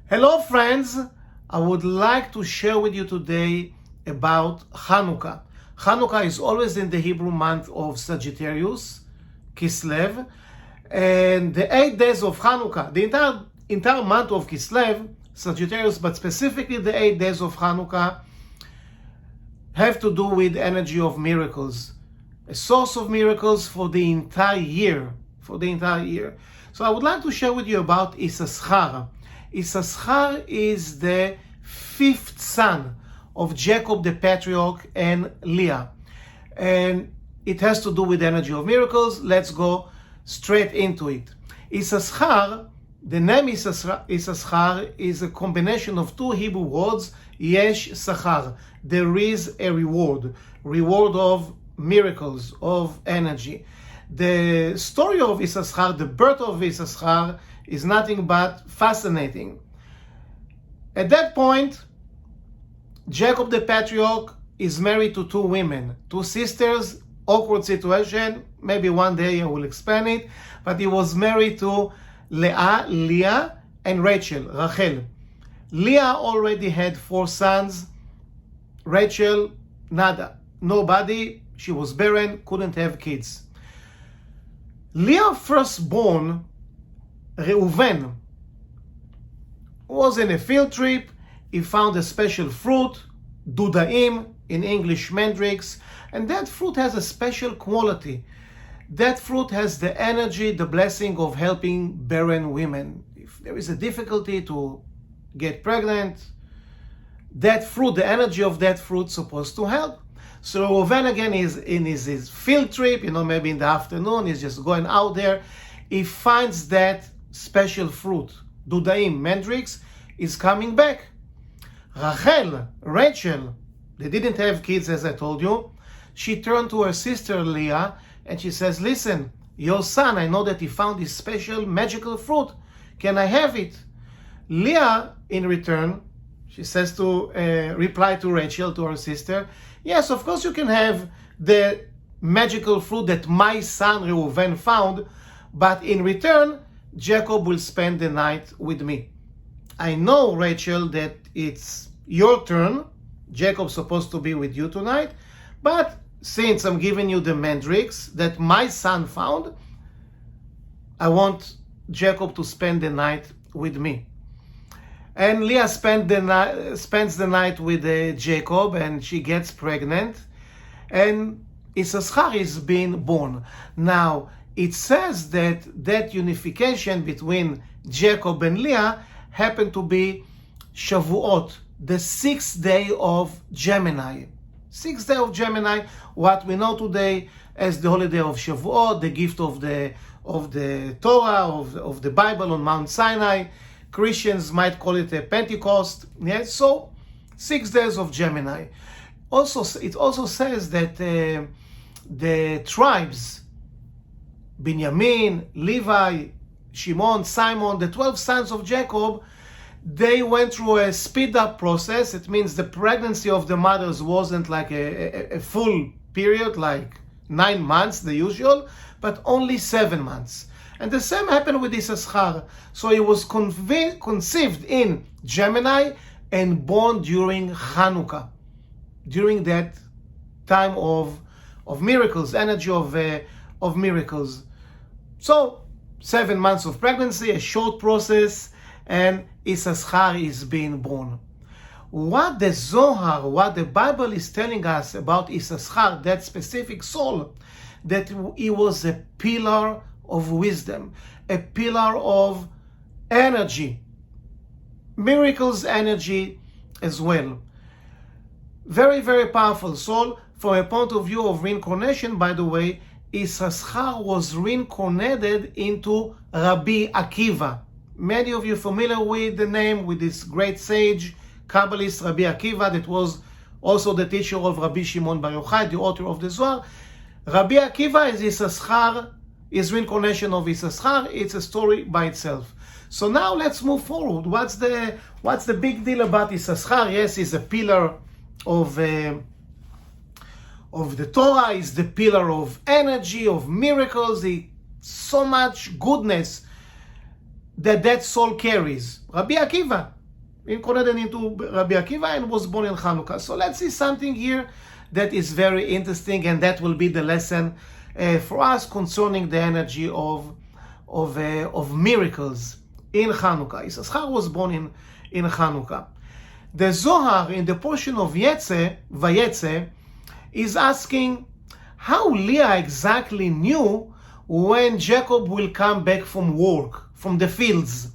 Hello friends, I would like to share with you today about Hanukkah. Hanukkah is always in the Hebrew month of Sagittarius, Kislev, and the 8 days of Hanukkah, the entire month of Kislev, Sagittarius, but specifically the 8 days of Hanukkah have to do with energy of miracles, a source of miracles for the entire year, So I would like to share with you about Issachar. Issachar is the 5th son of Jacob the patriarch and Leah, and it has to do with energy of miracles. Let's go straight into it. Issachar, the name Issachar is a combination of two Hebrew words, yesh sachar. There is a reward of miracles, of energy. The story of Issachar, the birth of Issachar, is nothing but fascinating. At that point, Jacob the patriarch is married to two women, two sisters, awkward situation, maybe one day I will explain it, but he was married to Leah, and Rachel. Leah already had 4 sons, Rachel, nobody, she was barren, couldn't have kids. Leah's firstborn, Reuven, was in a field trip. He found a special fruit, dudaim, in English mandrakes, and that fruit has a special quality. That fruit has the energy, the blessing of helping barren women. If there is a difficulty to get pregnant, that fruit, the energy of that fruit is supposed to help. So Reuven again is in his field trip, maybe in the afternoon, he's just going out there. He finds that special fruit, dudaim, mandrakes, is coming back. Rachel, they didn't have kids, as I told you. She turned to her sister Leah and she says, listen, your son, I know that he found this special magical fruit. Can I have it? Leah, in return, she says to reply to Rachel, to her sister, yes, of course you can have the magical fruit that my son Reuven found, but in return, Jacob will spend the night with me. I know, Rachel, that it's your turn. Jacob's supposed to be with you tonight, but since I'm giving you the mandrakes that my son found, I want Jacob to spend the night with me. And Leah spends the night with Jacob, and she gets pregnant, and Issachar is being born. Now, it says that unification between Jacob and Leah happened to be Shavuot, the 6th day of Gemini. 6th day of Gemini, what we know today as the holiday of Shavuot, the gift of the Torah, of the Bible on Mount Sinai. Christians might call it a Pentecost. Yes, so 6 days of Gemini. It also says that the tribes, Binyamin, Levi, Shimon, Simon, the 12 sons of Jacob, they went through a speed-up process. It means the pregnancy of the mothers wasn't like a full period, like 9 months, the usual, but only 7 months. And the same happened with Issachar. So he was conceived in Gemini and born during Hanukkah, during that time of miracles, energy of miracles. So 7 months of pregnancy, a short process, and Issachar is being born. What the Zohar, what the Bible is telling us about Issachar, that specific soul, that he was a pillar of wisdom, a pillar of energy, miracles energy as well. Very, very powerful soul. From a point of view of reincarnation, by the way, Issachar was reincarnated into Rabbi Akiva. Many of you familiar with the name, with this great sage, Kabbalist Rabbi Akiva, that was also the teacher of Rabbi Shimon Bar Yochai, the author of the Zohar. Rabbi Akiva is Issachar, is reincarnation of Issachar. It's a story by itself. So now let's move forward. What's the big deal about Issachar? Yes, he's a pillar of the Torah, is the pillar of energy, of miracles, so much goodness that soul carries. Rabbi Akiva, incarnated into Rabbi Akiva and was born in Chanukah. So let's see something here that is very interesting, and that will be the lesson for us concerning the energy of miracles in Chanukah. Issachar was born in Chanukah. The Zohar in the portion of Vayetze is asking how Leah exactly knew when Jacob will come back from work, from the fields.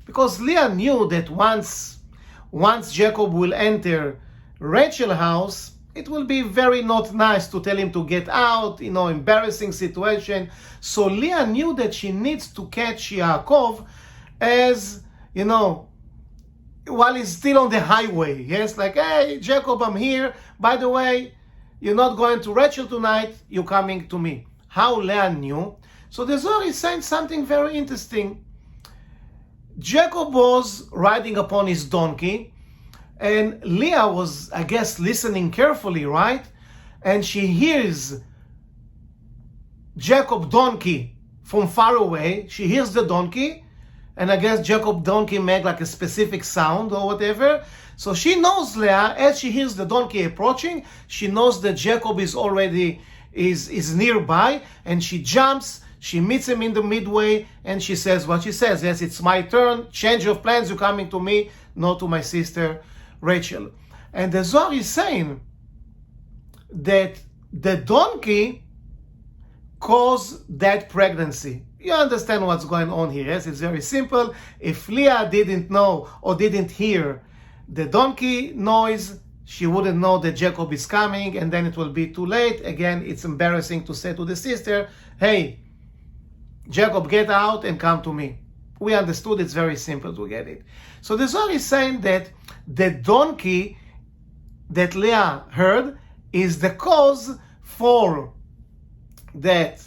Because Leah knew that once Jacob will enter Rachel's house, it will be very not nice to tell him to get out, embarrassing situation. So Leah knew that she needs to catch Yaakov as, while he's still on the highway. Yes, like, hey, Jacob, I'm here. By the way, you're not going to Rachel tonight, you're coming to me. How Leah knew? So the Zohar is saying something very interesting. Jacob was riding upon his donkey, and Leah was, I guess, listening carefully, right? And she hears Jacob's donkey from far away. She hears the donkey, and I guess Jacob's donkey make like a specific sound or whatever. So she knows, Leah, as she hears the donkey approaching, she knows that Jacob is already is nearby, and she jumps. She meets him in the midway, and she says what she says. Yes, it's my turn. Change of plans. You're coming to me, not to my sister Rachel. And the Zohar is saying that the donkey caused that pregnancy. You understand what's going on here, yes? It's very simple. If Leah didn't know or didn't hear the donkey noise, she wouldn't know that Jacob is coming, and then it will be too late. Again, it's embarrassing to say to the sister, hey, Jacob, get out and come to me. We understood, it's very simple to get it. So the Zohar is saying that the donkey that Leah heard is the cause for that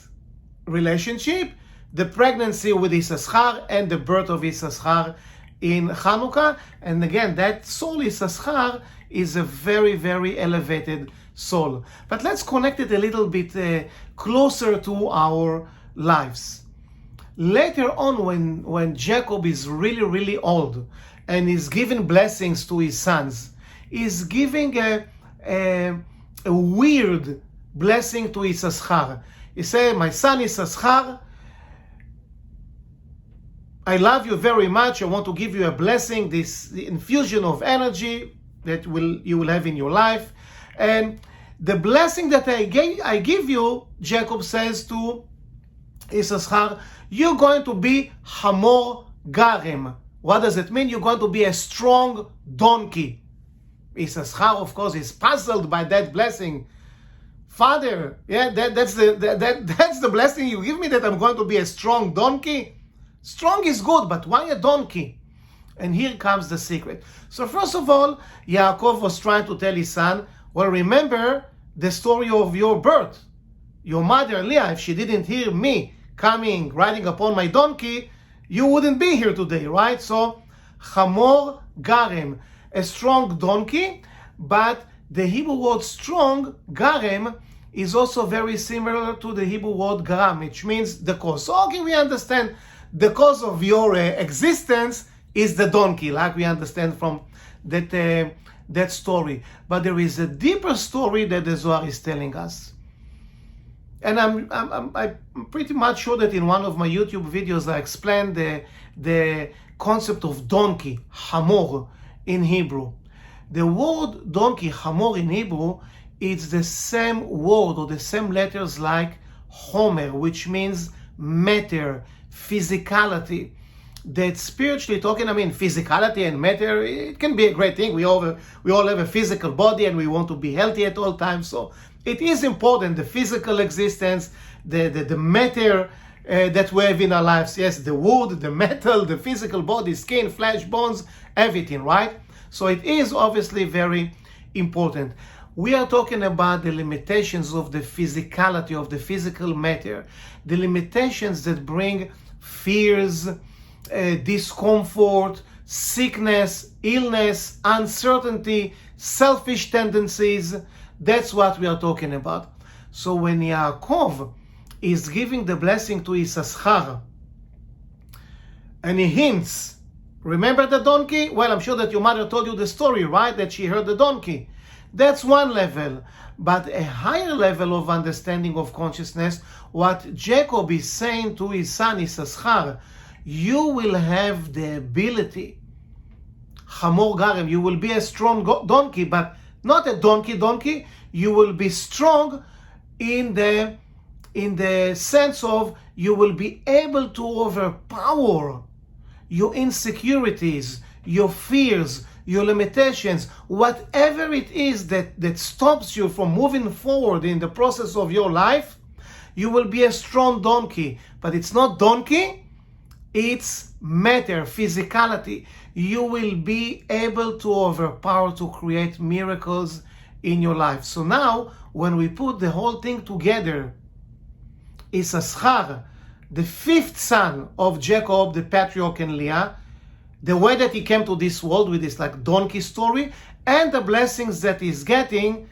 relationship, the pregnancy with Issachar and the birth of Issachar in Chanukah. And again, that soul Issachar is a very, very elevated soul. But let's connect it a little bit closer to our lives. Later on, when Jacob is really, really old and is giving blessings to his sons, he's giving a weird blessing to Issachar. He says, my son Issachar, I love you very much. I want to give you a blessing, this infusion of energy that you will have in your life. And the blessing that I give you, Jacob says to Issachar, you're going to be Hamor Garem. What does it mean? You're going to be a strong donkey. Issachar, of course, is puzzled by that blessing. Father, yeah, that's the blessing you give me, that I'm going to be a strong donkey? Strong is good, but why a donkey? And here comes the secret. So first of all, Yaakov was trying to tell his son, well, remember the story of your birth. Your mother, Leah, if she didn't hear me coming, riding upon my donkey, you wouldn't be here today, right? So, Hamor Garem, a strong donkey, but the Hebrew word strong, Garem, is also very similar to the Hebrew word Garam, which means the cause. So, okay, we understand the cause of your existence is the donkey, like we understand from that story. But there is a deeper story that the Zohar is telling us. And I'm pretty much sure that in one of my YouTube videos I explained the concept of donkey, Hamor, in Hebrew. The word donkey, Hamor, in Hebrew, it's the same word or the same letters like Homer, which means matter, physicality. That spiritually talking, physicality and matter, it can be a great thing. We all have a physical body and we want to be healthy at all times. So it is important, the physical existence, the matter that we have in our lives. Yes, the wood, the metal, the physical body, skin, flesh, bones, everything, right? So it is obviously very important. We are talking about the limitations of the physicality, of the physical matter, the limitations that bring fears, discomfort, sickness, illness, uncertainty, selfish tendencies. That's what we are talking about. So when Yaakov is giving the blessing to Issachar, and he hints Remember the donkey? Well, I'm sure that your mother told you the story, right? That she heard the donkey. That's one level. But a higher level of understanding of consciousness, what Jacob is saying to his son Issachar, you will have the ability, Hamor Garem, you will be a strong donkey, but not a donkey. You will be strong in the sense of you will be able to overpower your insecurities, your fears, your limitations, whatever it is that stops you from moving forward in the process of your life. You will be a strong donkey, but it's not donkey, it's matter, physicality. You will be able to overpower, to create miracles in your life. So now, when we put the whole thing together, Issachar, the fifth son of Jacob, the patriarch, and Leah, the way that he came to this world with this like donkey story, and the blessings that he's getting.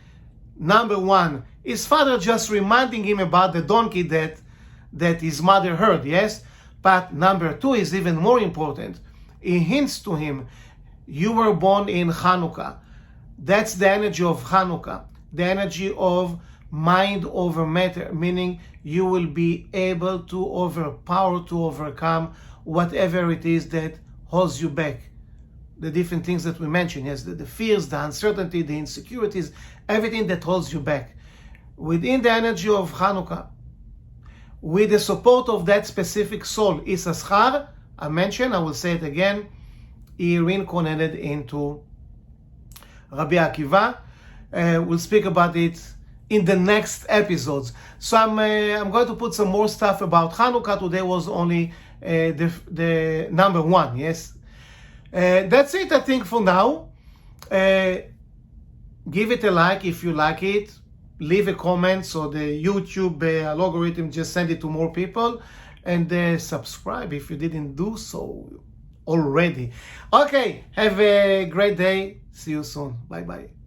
Number one, his father just reminding him about the donkey that his mother heard, yes? But number two is even more important. He hints to him, you were born in Chanukah. That's the energy of Chanukah, the energy of mind over matter, meaning you will be able to overpower, to overcome whatever it is that holds you back. The different things that we mentioned, yes, the fears, the uncertainty, the insecurities, everything that holds you back. Within the energy of Chanukah, with the support of that specific soul, Issachar, I mentioned, I will say it again, he reincarnated into Rabbi Akiva. We'll speak about it in the next episodes. So I'm going to put some more stuff about Hanukkah. Today was only the number one, yes? That's it, I think, for now. Give it a like if you like it. Leave a comment so the YouTube algorithm just send it to more people. And subscribe if you didn't do so already. Okay, have a great day. See you soon. Bye-bye.